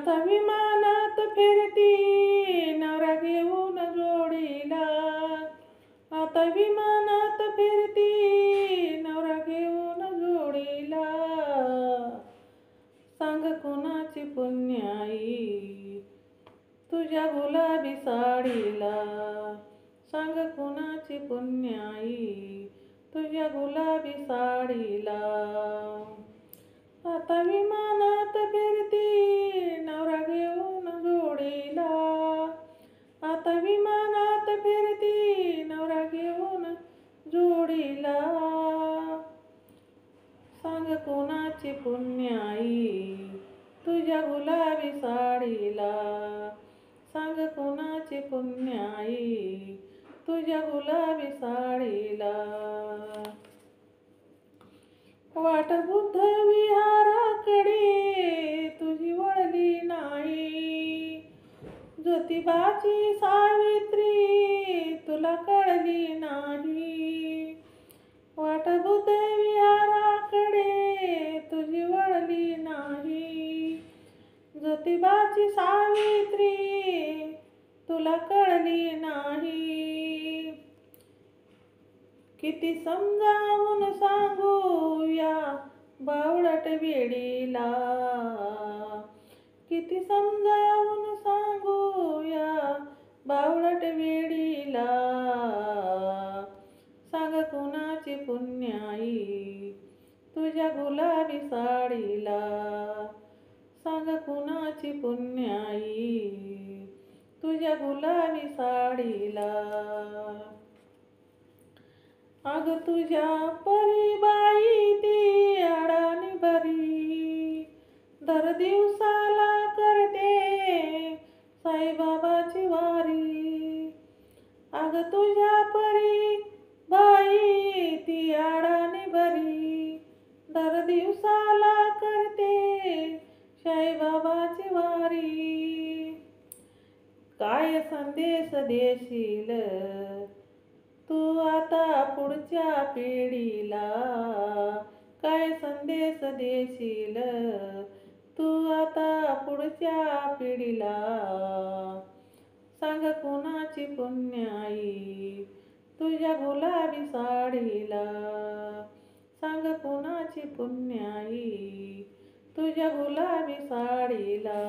आता विमानात फिरती नवरा घेऊन जोडीला. आता विमानात फिरती नवरा घेऊन जोडीला. सांग कुणाची पुण्याई तुझ्या गुलाबी साडीला. सांग कुणाची पुण्याई तुझ्या गुलाबी साडीला. आता विमानात फिरती नवरा घेऊन जोडीला. आता विमानात फिरती नवरा घेऊन जोडीला. सांग कोणाची पुण्याई तुझ्या गुलाबी साडीला. सांग कोणाची पुण्याई तुझ्या गुलाबी साडीला. वाट बुद्ध विहाराकडे तुझी वळली नाही. ज्योतिबाची सावित्री तुला कळली नाही. वाट बुद्ध विहाराकडे तुझी वळली नाही. ज्योतिबाची सावित्री तुला कळली नाही. किती समजावून सांगू या बावळट वेडीला. किती समजावून सांगू या बावळट वेडीला. सांग कुणाची पुण्याई तुझ्या गुलाबी साडीला. सांग कुणाची पुण्याई तुझ्या गुलाबी साडीला. अग तुझ्या परी बाई ती अडाणी बरी. दर दिवसाला करते साईबाबाची वारी. अग तुझ्या परी बाई ती अडाणी बरी. दर दिवसाला करते साईबाबाची वारी. काय संदेश देशील तू आता पुढच्या पिढीला. काय संदेश देशील तू आता पुढच्या पिढीला. सांग कुणाची पुण्याई तुझ्या गुलाबी साडीला. सांग कुणाची पुण्याई तुझ्या गुलाबी साडीला.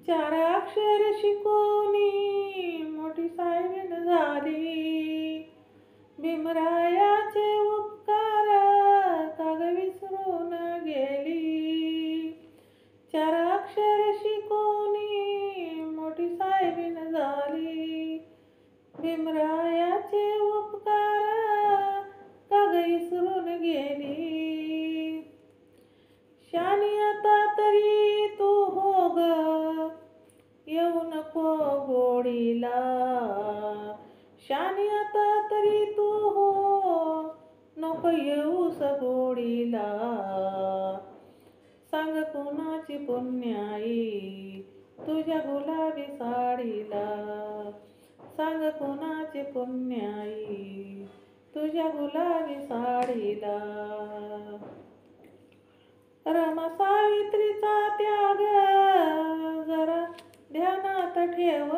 चार अक्षर शिकूनी मोठी साहेबीण झाली. भीमरायाचे उपकार काग विसरून गेली. चार अक्षर शिकूनी मोठी साहेबीण झाली. भीमरायाचे उपकार काग विसरून गेली. शानी आता तरी तू हो ग येऊ नको गोडीला. शानी आता तरी तू हो नको येऊस गोडीला. सांग कुणाची पुण्याई तुझ्या गुलाबी साडीला. सांग कुणाची पुण्याई तुझ्या गुलाबी साडीला. रमा सावित्रीचा त्याग जरा ध्यानात ठेव.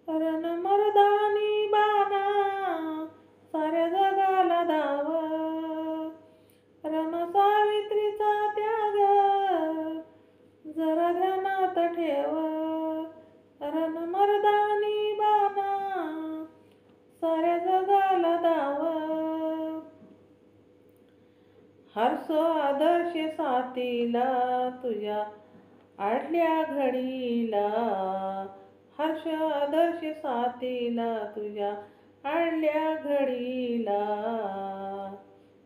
रण मर्दानी बाणा साऱ्या जगाला धाव. रमा सावित्रीचा त्याग जरा ध्यानात ठेव. रण मर्दानी बाणा साऱ्या जगाला धाव. हर्ष आदर्श साथीला तुझ्या आडल्या घडीला. हर्ष आदर्श साथीला तुझ्या आडल्या घडीला.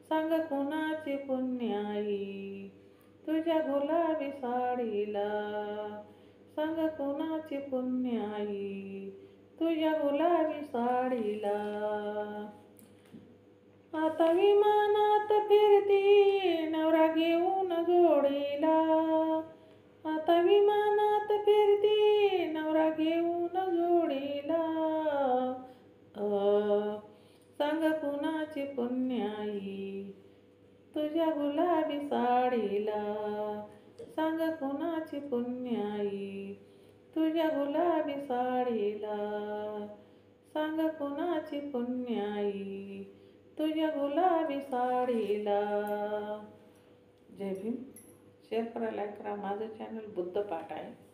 सांग कुणाची पुण्याई तुझ्या गुलाबी साडीला. सांग कुणाची पुण्याई तुझ्या गुलाबी साडीला. आता विमानात फिरती नवरा घेऊन जोडीला. आता विमानात फिरती नवरा घेऊन जोडीला. सांग कुणाची पुण्याई तुझ्या गुलाबी साडीला सांग कुणाची पुण्याई. तुझ्या गुलाबी साडीला सांग कुणाची पुण्याई. तुझ्या गुलाबी साडीला. जय भीम. शेअर करा, लाईक करा. माझं चॅनल बुद्ध पाठ आहे.